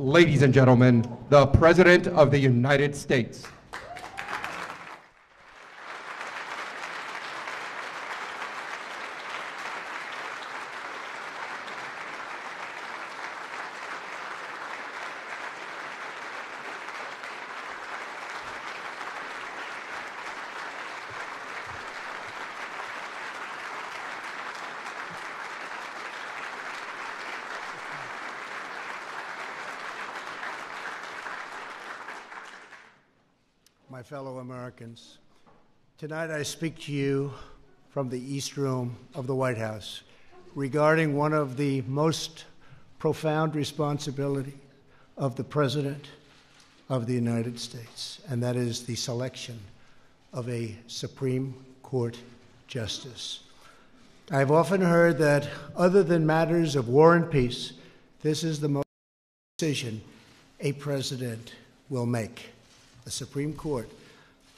ladies and gentlemen, the President of the United States. My fellow Americans, tonight I speak to you from the East Room of the White House regarding one of the most profound responsibilities of the President of the United States, and that is the selection of a Supreme Court justice. I've often heard that other than matters of war and peace, this is the most decision a president will make. The Supreme Court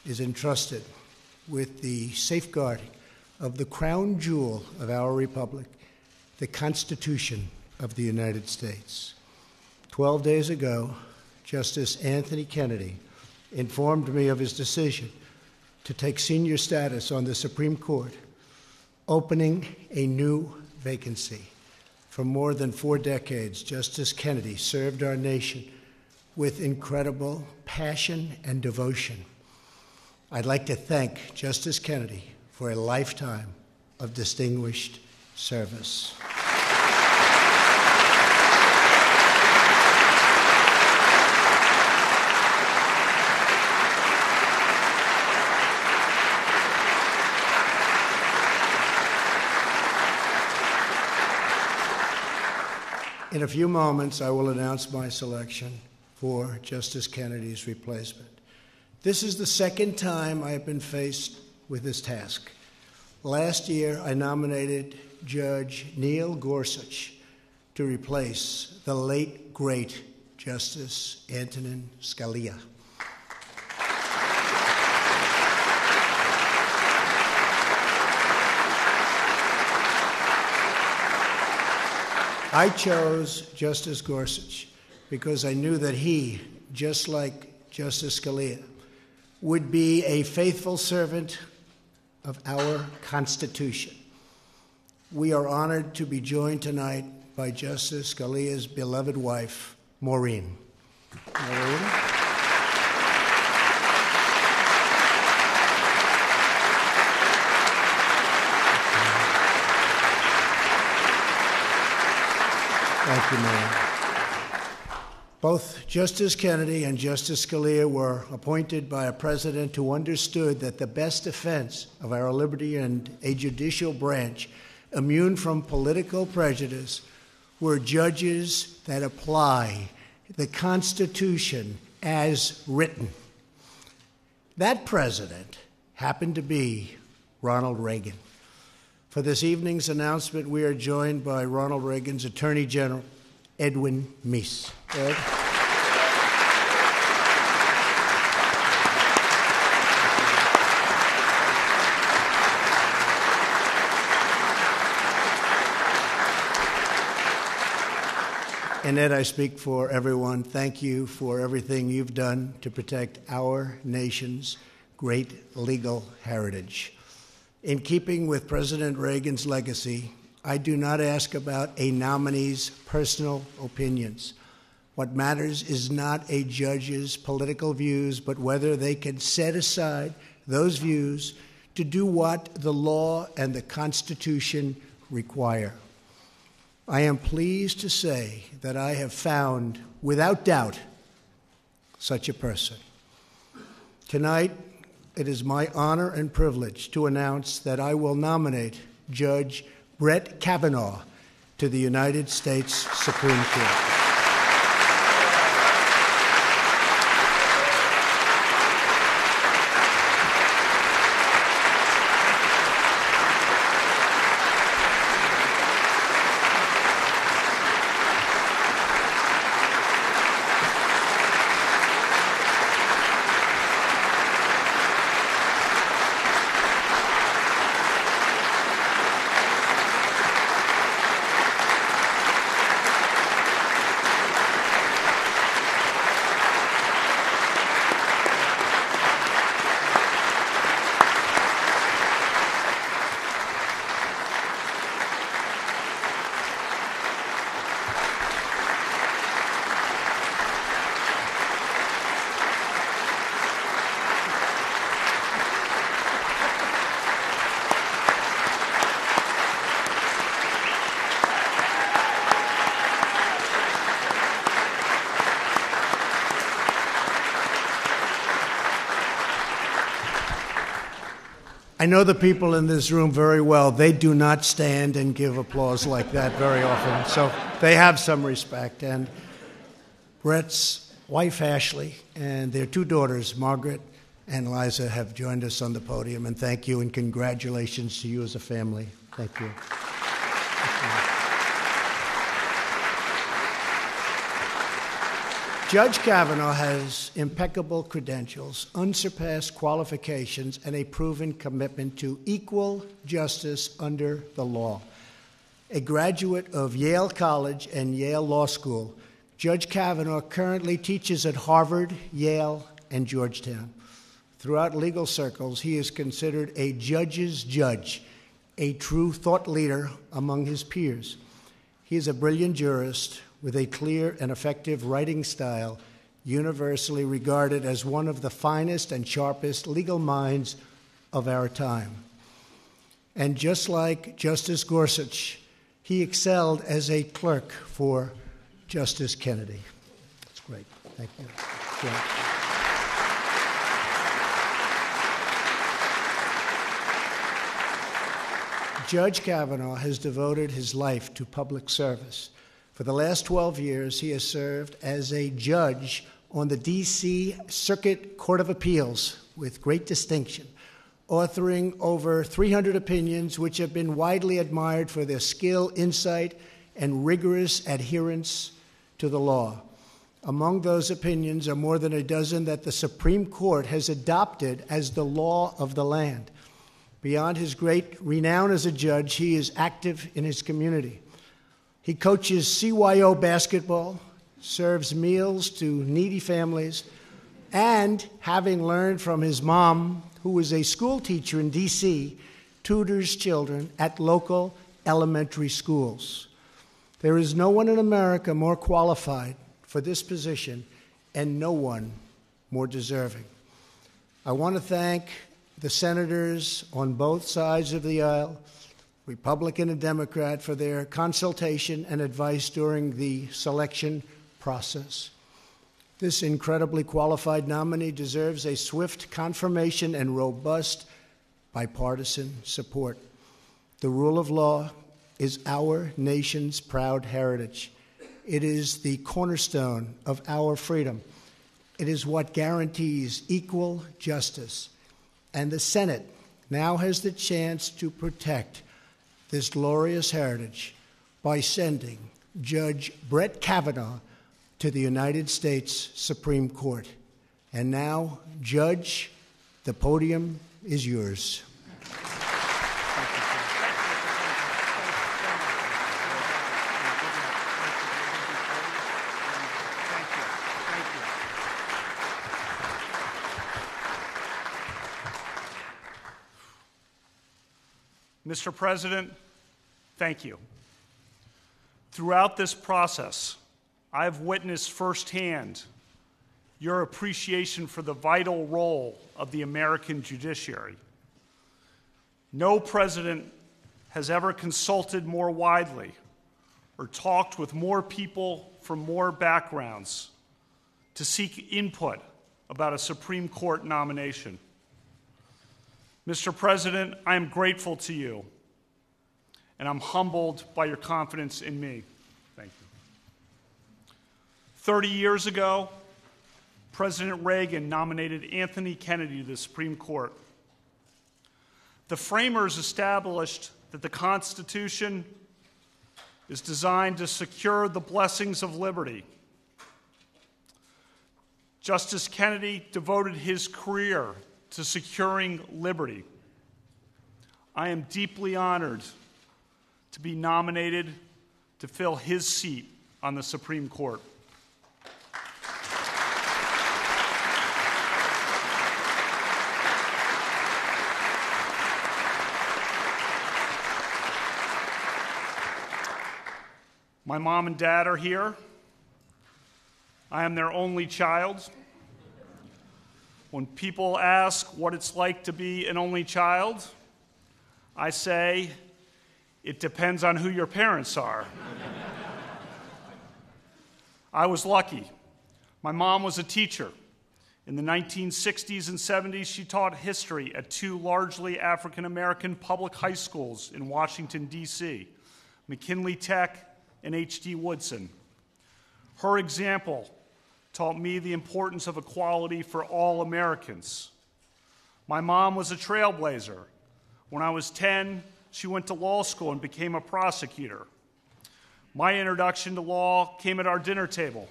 is entrusted with the safeguarding of the crown jewel of our republic, the Constitution of the United States. 12 days ago, Justice Anthony Kennedy informed me of his decision to take senior status on the Supreme Court, opening a new vacancy. For more than 4 decades, Justice Kennedy served our nation with incredible passion and devotion. I'd like to thank Justice Kennedy for a lifetime of distinguished service. In a few moments, I will announce my selection for Justice Kennedy's replacement. This is the second time I have been faced with this task. Last year, I nominated Judge Neil Gorsuch to replace the late, great Justice Antonin Scalia. I chose Justice Gorsuch because I knew that he, just like Justice Scalia, would be a faithful servant of our Constitution. We are honored to be joined tonight by Justice Scalia's beloved wife, Maureen. Maureen? Thank you, Maureen. Both Justice Kennedy and Justice Scalia were appointed by a president who understood that the best defense of our liberty and a judicial branch immune from political prejudice were judges that apply the Constitution as written. That president happened to be Ronald Reagan. For this evening's announcement, we are joined by Ronald Reagan's Attorney General, Edwin Meese. Ed? And Ed, I speak for everyone. Thank you for everything you've done to protect our nation's great legal heritage. In keeping with President Reagan's legacy, I do not ask about a nominee's personal opinions. What matters is not a judge's political views, but whether they can set aside those views to do what the law and the Constitution require. I am pleased to say that I have found, without doubt, such a person. Tonight, it is my honor and privilege to announce that I will nominate Judge Brett Kavanaugh to the United States Supreme Court. I know the people in this room very well. They do not stand and give applause like that very often, so they have some respect. And Brett's wife, Ashley, and their two daughters, Margaret and Liza, have joined us on the podium. And thank you and congratulations to you as a family. Thank you. Judge Kavanaugh has impeccable credentials, unsurpassed qualifications, and a proven commitment to equal justice under the law. A graduate of Yale College and Yale Law School, Judge Kavanaugh currently teaches at Harvard, Yale, and Georgetown. Throughout legal circles, he is considered a judge's judge, a true thought leader among his peers. He is a brilliant jurist with a clear and effective writing style, universally regarded as one of the finest and sharpest legal minds of our time. And just like Justice Gorsuch, he excelled as a clerk for Justice Kennedy. That's great. Thank you. Yeah. Judge Kavanaugh has devoted his life to public service. For the last 12 years, he has served as a judge on the D.C. Circuit Court of Appeals with great distinction, authoring over 300 opinions which have been widely admired for their skill, insight, and rigorous adherence to the law. Among those opinions are more than a dozen that the Supreme Court has adopted as the law of the land. Beyond his great renown as a judge, he is active in his community. He coaches CYO basketball, serves meals to needy families, and, having learned from his mom, who was a school teacher in D.C., tutors children at local elementary schools. There is no one in America more qualified for this position, and no one more deserving. I want to thank the senators on both sides of the aisle, Republican and Democrat, for their consultation and advice during the selection process. This incredibly qualified nominee deserves a swift confirmation and robust bipartisan support. The rule of law is our nation's proud heritage. It is the cornerstone of our freedom. It is what guarantees equal justice. And the Senate now has the chance to protect this glorious heritage by sending Judge Brett Kavanaugh to the United States Supreme Court. And now, Judge, the podium is yours. Mr. President, thank you. Throughout this process, I have witnessed firsthand your appreciation for the vital role of the American judiciary. No president has ever consulted more widely or talked with more people from more backgrounds to seek input about a Supreme Court nomination. Mr. President, I am grateful to you, and I'm humbled by your confidence in me. Thank you. 30 years ago, President Reagan nominated Anthony Kennedy to the Supreme Court. The framers established that the Constitution is designed to secure the blessings of liberty. Justice Kennedy devoted his career to securing liberty. I am deeply honored to be nominated to fill his seat on the Supreme Court. My mom and dad are here. I am their only child. When people ask what it's like to be an only child, I say, it depends on who your parents are. I was lucky. My mom was a teacher In the 1960s and 70s, she taught history at two largely African-American public high schools in Washington, D.C., McKinley Tech and H.D. Woodson. Her example taught me the importance of equality for all Americans. My mom was a trailblazer. When I was 10, she went to law school and became a prosecutor. My introduction to law came at our dinner table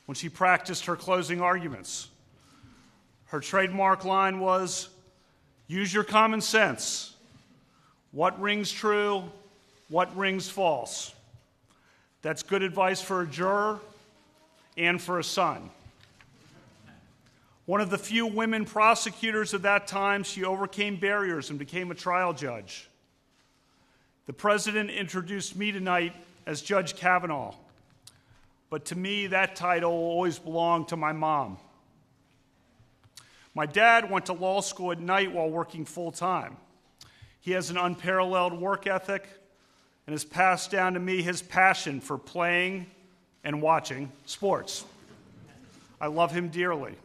when she practiced her closing arguments. Her trademark line was, "Use your common sense. What rings true? What rings false?" That's good advice for a juror and for a son. One of the few women prosecutors at that time, she overcame barriers and became a trial judge. The president introduced me tonight as Judge Kavanaugh, but to me, that title will always belong to my mom. My dad went to law school at night while working full-time. He has an unparalleled work ethic and has passed down to me his passion for playing and watching sports. I love him dearly.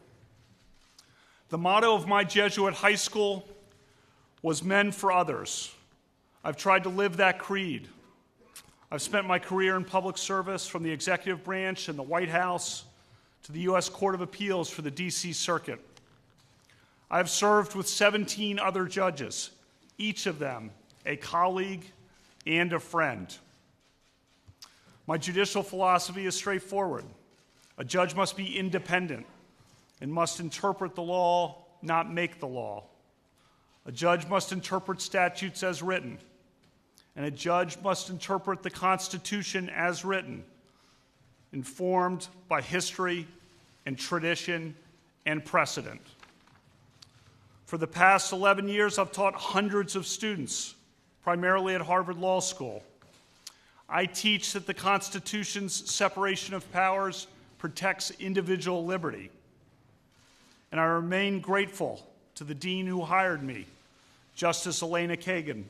The motto of my Jesuit high school was "Men for Others." I've tried to live that creed. I've spent my career in public service from the executive branch and the White House to the U.S. Court of Appeals for the D.C. Circuit. I've served with 17 other judges, each of them a colleague and a friend. My judicial philosophy is straightforward. A judge must be independent and must interpret the law, not make the law. A judge must interpret statutes as written, and a judge must interpret the Constitution as written, informed by history and tradition and precedent. For the past 11 years, I've taught hundreds of students, primarily at Harvard Law School. I teach that the Constitution's separation of powers protects individual liberty. And I remain grateful to the dean who hired me, Justice Elena Kagan.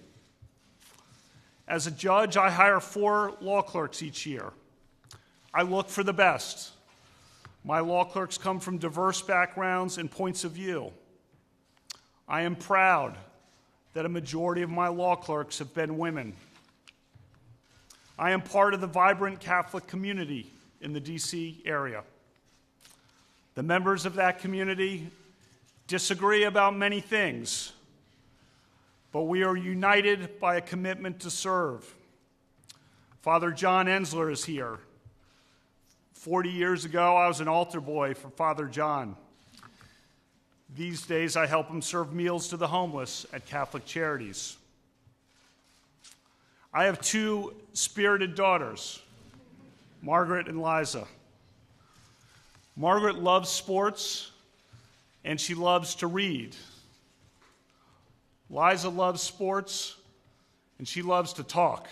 As a judge, I hire 4 law clerks each year. I look for the best. My law clerks come from diverse backgrounds and points of view. I am proud that a majority of my law clerks have been women. I am part of the vibrant Catholic community in the D.C. area. The members of that community disagree about many things, but we are united by a commitment to serve. Father John Ensler is here. 40 years ago, I was an altar boy for Father John. These days, I help him serve meals to the homeless at Catholic Charities. I have 2 spirited daughters, Margaret and Liza. Margaret loves sports, and she loves to read. Liza loves sports, and she loves to talk.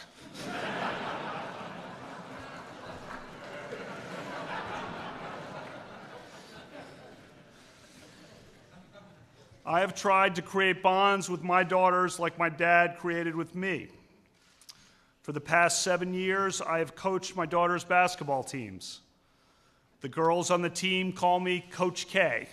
I have tried to create bonds with my daughters like my dad created with me. For the past 7 years, I have coached my daughters' basketball teams. The girls on the team call me Coach K.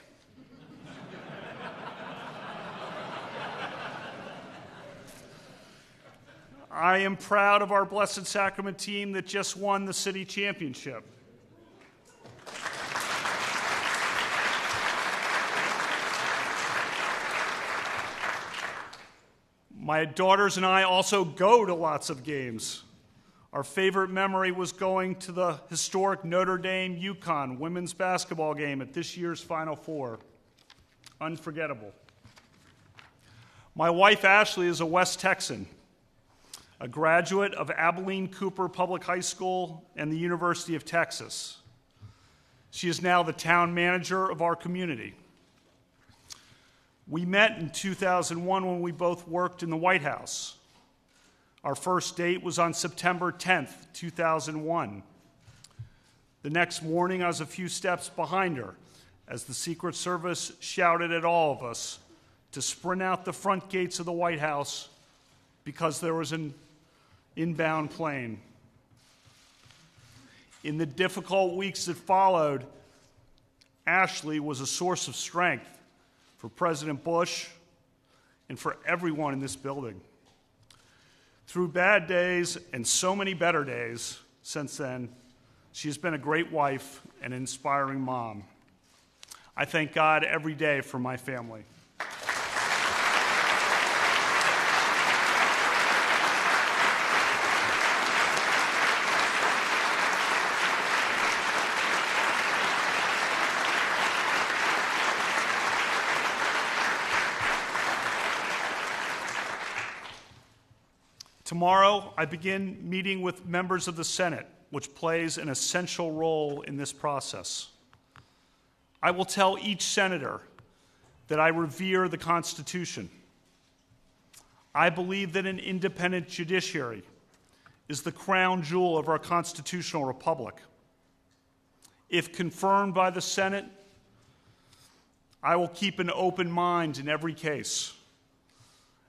I am proud of our Blessed Sacrament team that just won the city championship. My daughters and I also go to lots of games. Our favorite memory was going to the historic Notre Dame-UConn women's basketball game at this year's Final Four. Unforgettable. My wife, Ashley, is a West Texan, a graduate of Abilene Cooper Public High School and the University of Texas. She is now the town manager of our community. We met in 2001 when we both worked in the White House. Our first date was on September 10th, 2001. The next morning, I was a few steps behind her as the Secret Service shouted at all of us to sprint out the front gates of the White House because there was an inbound plane. In the difficult weeks that followed, Ashley was a source of strength for President Bush and for everyone in this building. Through bad days and so many better days since then, she has been a great wife and an inspiring mom. I thank God every day for my family. Tomorrow, I begin meeting with members of the Senate, which plays an essential role in this process. I will tell each senator that I revere the Constitution. I believe that an independent judiciary is the crown jewel of our constitutional republic. If confirmed by the Senate, I will keep an open mind in every case,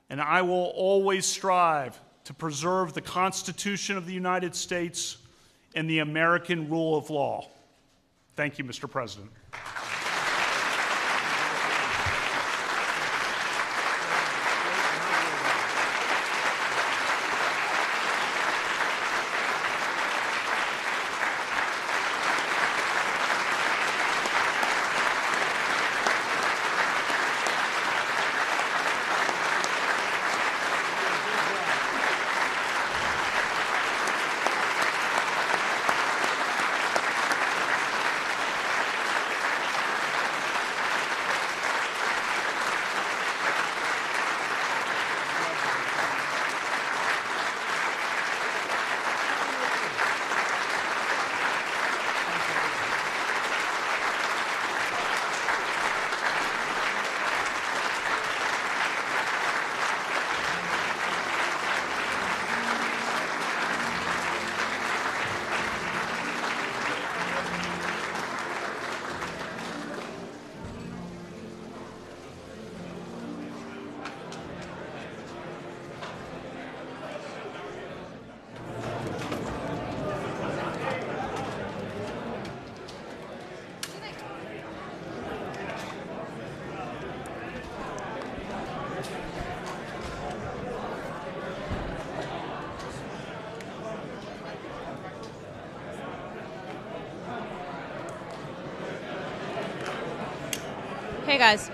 and I will always strive to preserve the Constitution of the United States and the American rule of law. Thank you, Mr. President. Hey guys.